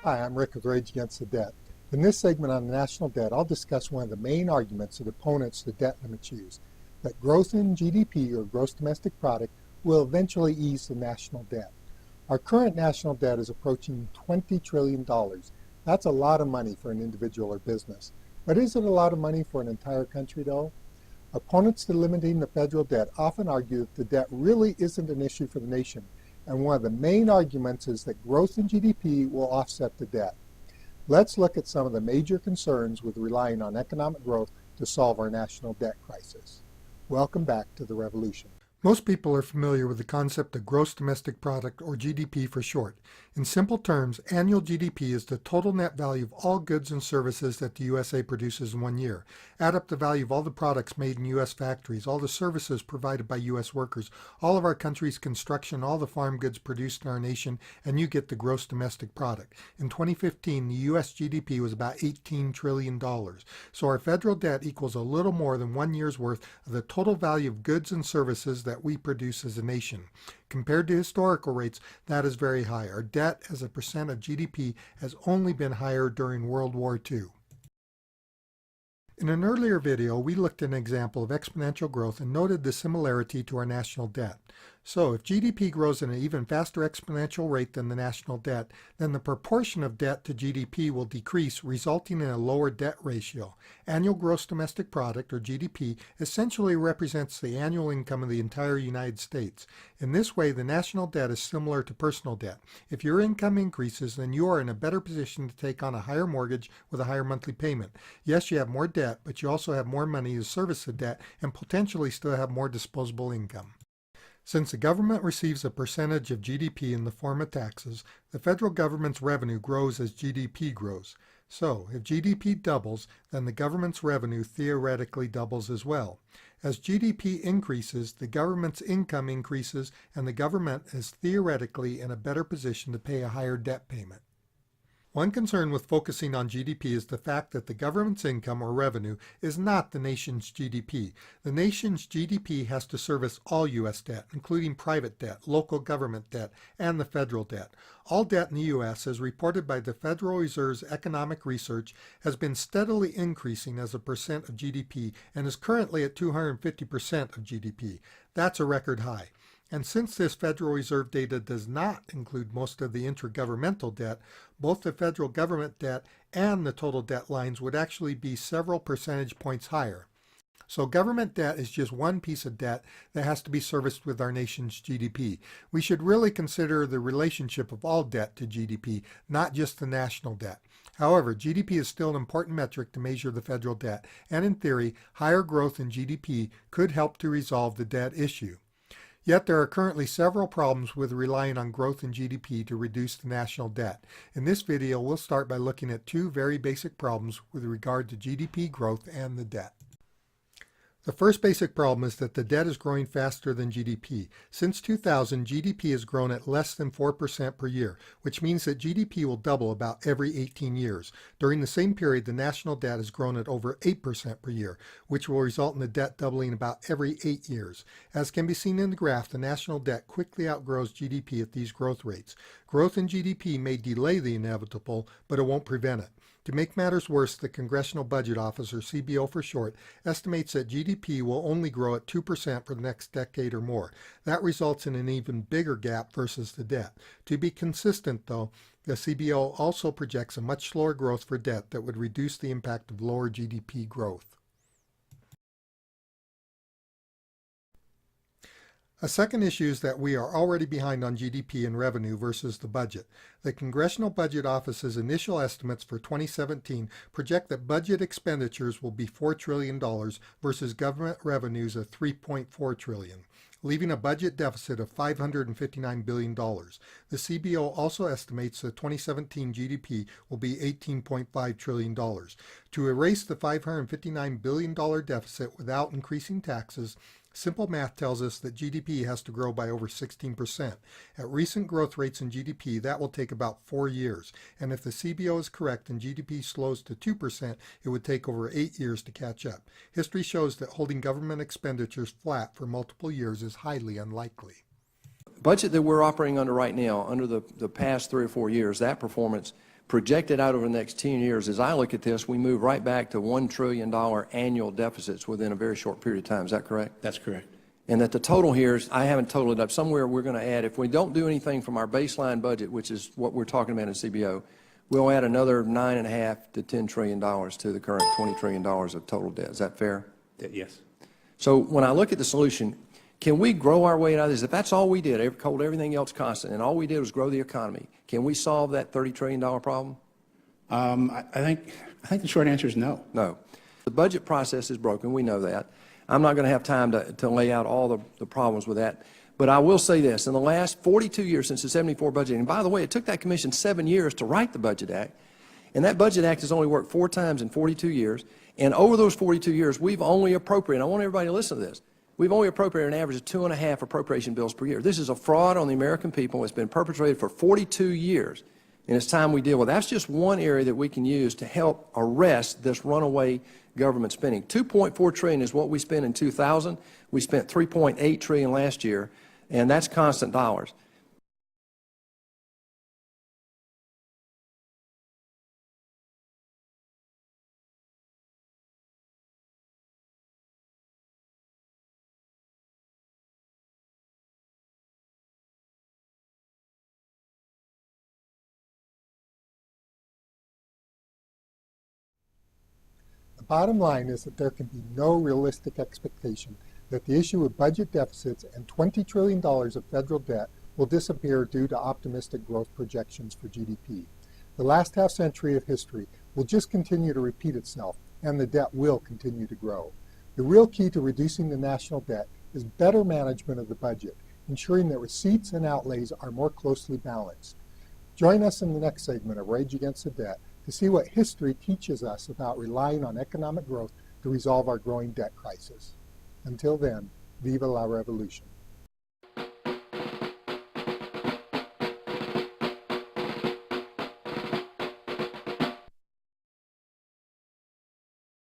Hi, I'm Rick with Rage Against the Debt. In this segment on the national debt, I'll discuss one of the main arguments that opponents to debt limits use, that growth in GDP, or gross domestic product, will eventually ease the national debt. Our current national debt is approaching $20 trillion. That's a lot of money for an individual or business. But is it a lot of money for an entire country, though? Opponents to limiting the federal debt often argue that the debt really isn't an issue for the nation, and one of the main arguments is that growth in GDP will offset the debt. Let's look at some of the major concerns with relying on economic growth to solve our national debt crisis. Welcome back to the revolution. Most people are familiar with the concept of gross domestic product, or GDP for short. In simple terms, annual GDP is the total net value of all goods and services that the USA produces in 1 year. Add up the value of all the products made in U.S. factories, all the services provided by U.S. workers, all of our country's construction, all the farm goods produced in our nation, and you get the gross domestic product. In 2015, the U.S. GDP was about $18 trillion. So our federal debt equals a little more than 1 year's worth of the total value of goods and services that we produce as a nation. Compared to historical rates, that is very high. Our debt as a percent of GDP has only been higher during World War II. In an earlier video, we looked at an example of exponential growth and noted the similarity to our national debt. So if GDP grows at an even faster exponential rate than the national debt, then the proportion of debt to GDP will decrease, resulting in a lower debt ratio. Annual gross domestic product, or GDP, essentially represents the annual income of the entire United States. In this way, the national debt is similar to personal debt. If your income increases, then you are in a better position to take on a higher mortgage with a higher monthly payment. Yes, you have more debt, but you also have more money to service the debt and potentially still have more disposable income. Since the government receives a percentage of GDP in the form of taxes, the federal government's revenue grows as GDP grows. So, if GDP doubles, then the government's revenue theoretically doubles as well. As GDP increases, the government's income increases, and the government is theoretically in a better position to pay a higher debt payment. One concern with focusing on GDP is the fact that the government's income, or revenue, is not the nation's GDP. The nation's GDP has to service all U.S. debt, including private debt, local government debt, and the federal debt. All debt in the U.S., as reported by the Federal Reserve's economic research, has been steadily increasing as a percent of GDP and is currently at 250% of GDP. That's a record high. And since this Federal Reserve data does not include most of the intergovernmental debt, both the federal government debt and the total debt lines would actually be several percentage points higher. So government debt is just one piece of debt that has to be serviced with our nation's GDP. We should really consider the relationship of all debt to GDP, not just the national debt. However, GDP is still an important metric to measure the federal debt, and in theory, higher growth in GDP could help to resolve the debt issue. Yet there are currently several problems with relying on growth in GDP to reduce the national debt. In this video, we'll start by looking at two very basic problems with regard to GDP growth and the debt. The first basic problem is that the debt is growing faster than GDP. Since 2000, GDP has grown at less than 4% per year, which means that GDP will double about every 18 years. During the same period, the national debt has grown at over 8% per year, which will result in the debt doubling about every 8 years. As can be seen in the graph, the national debt quickly outgrows GDP at these growth rates. Growth in GDP may delay the inevitable, but it won't prevent it. To make matters worse, the Congressional Budget Office, or CBO for short, estimates that GDP will only grow at 2% for the next decade or more. That results in an even bigger gap versus the debt. To be consistent, though, the CBO also projects a much slower growth for debt that would reduce the impact of lower GDP growth. A second issue is that we are already behind on GDP and revenue versus the budget. The Congressional Budget Office's initial estimates for 2017 project that budget expenditures will be $4 trillion versus government revenues of $3.4 trillion, leaving a budget deficit of $559 billion. The CBO also estimates the 2017 GDP will be $18.5 trillion. To erase the $559 billion deficit without increasing taxes, simple math tells us that GDP has to grow by over 16%. At recent growth rates in GDP, that will take about 4 years. And if the CBO is correct and GDP slows to 2%, it would take over 8 years to catch up. History shows that holding government expenditures flat for multiple years is highly unlikely. Budget that we're operating under right now, under the past 3 or 4 years, that performance projected out over the next 10 years, as I look at this, we move right back to $1 trillion annual deficits within a very short period of time. Is that correct? That's correct. And that the total here is, I haven't totaled it up, somewhere we're going to add, if we don't do anything from our baseline budget, which is what we're talking about in CBO, we'll add another $9.5 to $10 trillion to the current $20 trillion of total debt. Is that fair? Yes. So when I look at the solution, can we grow our way out of this? If that's all we did, hold everything else constant, and all we did was grow the economy, can we solve that $30 trillion problem? I think the short answer is no. No. The budget process is broken. We know that. I'm not going to have time to lay out all the problems with that. But I will say this. In the last 42 years since the 74 budget, and by the way, it took that commission 7 years to write the Budget Act. And that Budget Act has only worked 4 times in 42 years. And over those 42 years, we've only appropriated, I want everybody to listen to this, we've only appropriated an average of 2.5 appropriation bills per year. This is a fraud on the American people. It's been perpetrated for 42 years. And it's time we deal with it. That's just one area that we can use to help arrest this runaway government spending. $2.4 trillion is what we spent in 2000. We spent $3.8 trillion last year, and that's constant dollars. The bottom line is that there can be no realistic expectation that the issue of budget deficits and $20 trillion of federal debt will disappear due to optimistic growth projections for GDP. The last half century of history will just continue to repeat itself, and the debt will continue to grow. The real key to reducing the national debt is better management of the budget, ensuring that receipts and outlays are more closely balanced. Join us in the next segment of Rage Against the Debt to see what history teaches us about relying on economic growth to resolve our growing debt crisis. Until then, viva la revolution.